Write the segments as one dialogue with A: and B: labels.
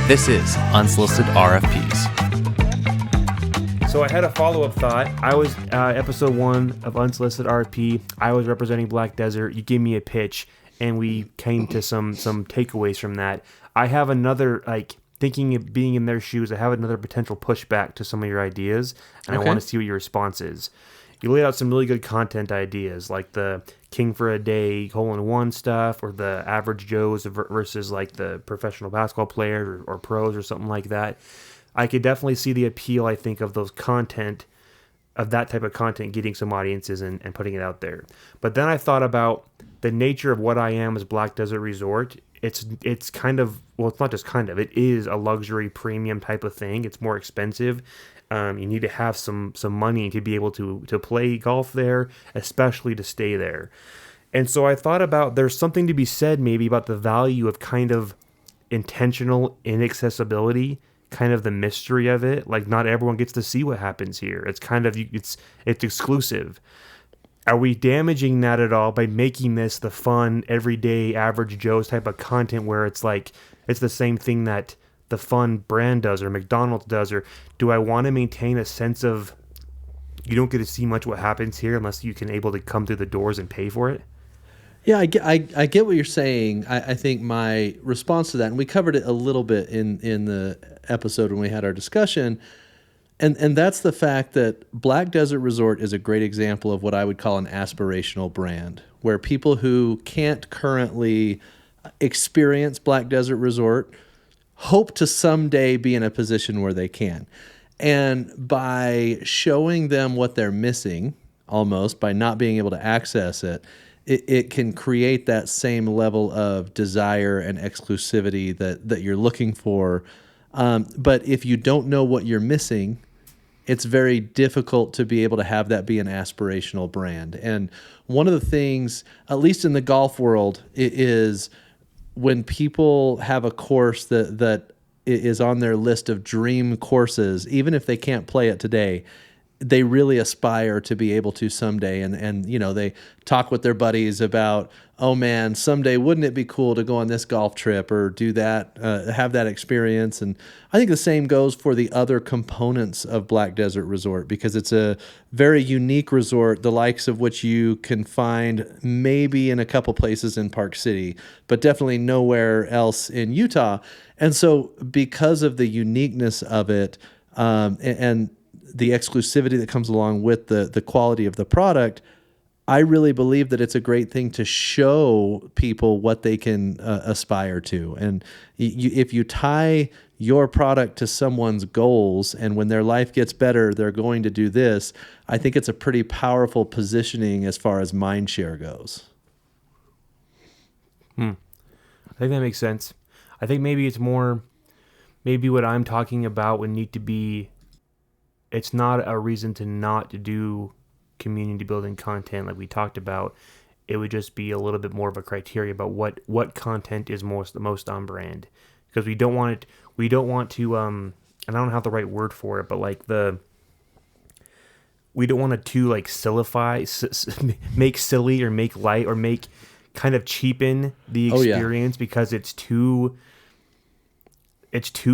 A: This is Unsolicited RFPs.
B: So I had a follow-up thought. I was episode 1 of Unsolicited RFP. I was representing Black Desert. You gave me a pitch, and we came to some takeaways from that. I have another, thinking of being in their shoes, I have another potential pushback to some of your ideas, and I want to see what your response is. You laid out some really good content ideas, like the King for a Day hole-in-one stuff, or the average Joes versus like the professional basketball players or pros or something like that. I could definitely see the appeal, I think, of those content, of that type of content getting some audiences and putting it out there. But then I thought about the nature of what I am as Black Desert Resort. It's kind of, well, it's not just kind of, it is a luxury premium type of thing. It's more expensive. You need to have some money to be able to play golf there, especially to stay there. And so I thought about, there's something to be said maybe about the value of kind of intentional inaccessibility, kind of the mystery of it. Like, not everyone gets to see what happens here. It's kind of, it's exclusive. Are we damaging that at all by making this the fun, everyday, average Joe's type of content where it's like, it's the same thing that the fun brand does or McDonald's does? Or do I want to maintain a sense of, you don't get to see much what happens here unless you can able to come through the doors and pay for it?
C: Yeah, I get what you're saying. I think my response to that, and we covered it a little bit in the episode when we had our discussion, and that's the fact that Black Desert Resort is a great example of what I would call an aspirational brand, where people who can't currently experience Black Desert Resort hope to someday be in a position where they can. And by showing them what they're missing, almost, by not being able to access it, it can create that same level of desire and exclusivity that you're looking for. But if you don't know what you're missing, it's very difficult to be able to have that be an aspirational brand. And one of the things, at least in the golf world, is when people have a course that is on their list of dream courses, even if they can't play it today, they really aspire to be able to someday. And you know, they talk with their buddies about, oh man, someday wouldn't it be cool to go on this golf trip or do that, have that experience. And I think the same goes for the other components of Black Desert Resort, because it's a very unique resort, the likes of which you can find maybe in a couple places in Park City, but definitely nowhere else in Utah. And so because of the uniqueness of it, and the exclusivity that comes along with the quality of the product, I really believe that it's a great thing to show people what they can aspire to. And if you tie your product to someone's goals, and when their life gets better, they're going to do this, I think it's a pretty powerful positioning as far as mind share goes.
B: I think that makes sense. I think maybe it's more, maybe what I'm talking about would need to be, it's not a reason to not do community building content like we talked about. It would just be a little bit more of a criteria about what content is the most on brand, because we don't want to and I don't have the right word for it, but like we don't want it to like sillify, make silly or make light or make kind of cheapen the experience because it's too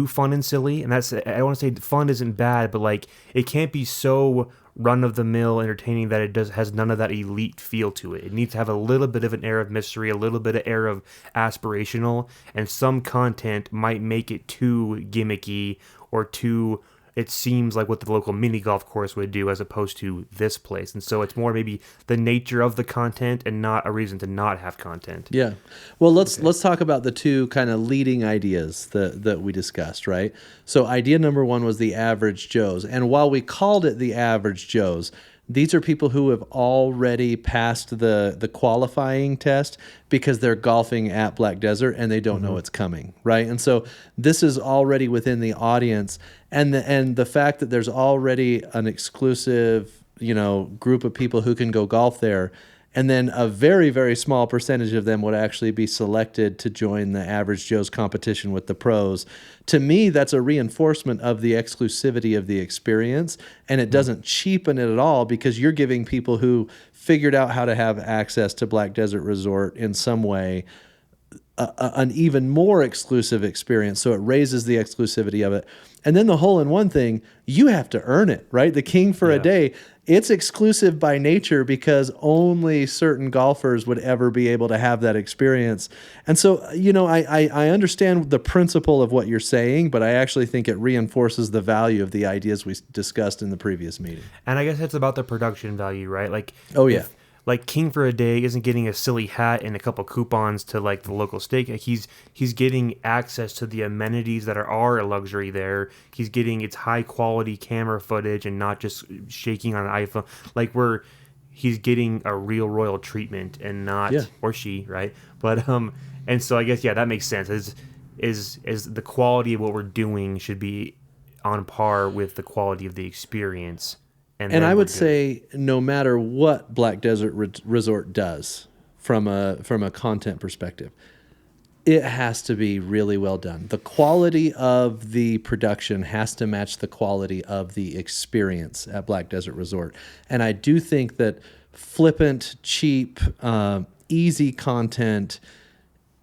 B: fun and silly. And that's, I want to say fun isn't bad, but like it can't be so run-of-the-mill entertaining that it has none of that elite feel to it. It needs to have a little bit of an air of mystery, a little bit of air of aspirational, and some content might make it too gimmicky or too, it seems like what the local mini golf course would do as opposed to this place. And so it's more maybe the nature of the content and not a reason to not have content.
C: Yeah. Well, let's talk about the two kind of leading ideas that we discussed, right? So idea number 1 was the average Joes. And while we called it the average Joes, these are people who have already passed the qualifying test because they're golfing at Black Desert and they don't know it's coming, right? And so this is already within the audience, and the fact that there's already an exclusive, group of people who can go golf there, and then a very, very small percentage of them would actually be selected to join the Average Joe's competition with the pros. To me, that's a reinforcement of the exclusivity of the experience, and it doesn't cheapen it at all, because you're giving people who figured out how to have access to Black Desert Resort in some way an even more exclusive experience. So it raises the exclusivity of it. And then the hole-in-one thing, you have to earn it, right? The king for a day, it's exclusive by nature because only certain golfers would ever be able to have that experience. And so, I understand the principle of what you're saying, but I actually think it reinforces the value of the ideas we discussed in the previous meeting.
B: And I guess it's about the production value, right? Like, like King for a Day isn't getting a silly hat and a couple coupons to like the local steak. He's getting access to the amenities that are a luxury there. He's getting its high quality camera footage and not just shaking on an iPhone. Like he's getting a real royal treatment and not or she, right? But and so I guess that makes sense. Is the quality of what we're doing should be on par with the quality of the experience.
C: And I would say no matter what Black Desert Resort does from a content perspective, it has to be really well done. The quality of the production has to match the quality of the experience at Black Desert Resort. And I do think that flippant, cheap, easy content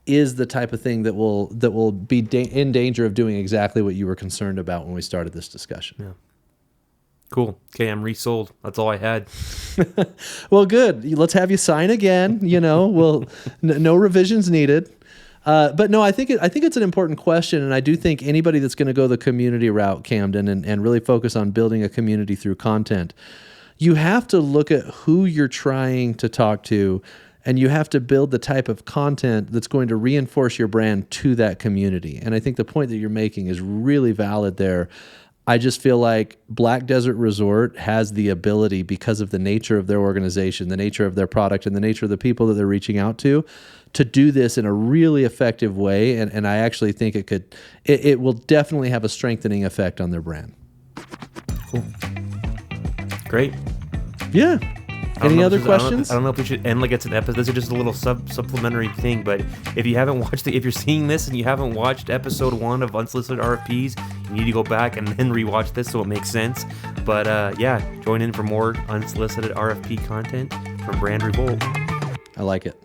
C: is the type of thing that will be in danger of doing exactly what you were concerned about when we started this discussion.
B: Yeah. Cool. Okay, I'm resold. That's all I had.
C: Well, good. Let's have you sign again. No revisions needed. But no, I think it's an important question, and I do think anybody that's going to go the community route, Camden, and really focus on building a community through content, you have to look at who you're trying to talk to, and you have to build the type of content that's going to reinforce your brand to that community. And I think the point that you're making is really valid there. I just feel like Black Desert Resort has the ability, because of the nature of their organization, the nature of their product, and the nature of the people that they're reaching out to do this in a really effective way. And I actually think it will definitely have a strengthening effect on their brand.
B: Cool. Great.
C: Yeah. Any other questions?
B: I don't know if we should end like it's an episode. This is just a little supplementary thing, but if you haven't watched it, if you're seeing this and you haven't watched episode 1 of Unsolicited RFPs, you need to go back and then rewatch this so it makes sense. But join in for more Unsolicited RFP content from Brand Revolt.
C: I like it.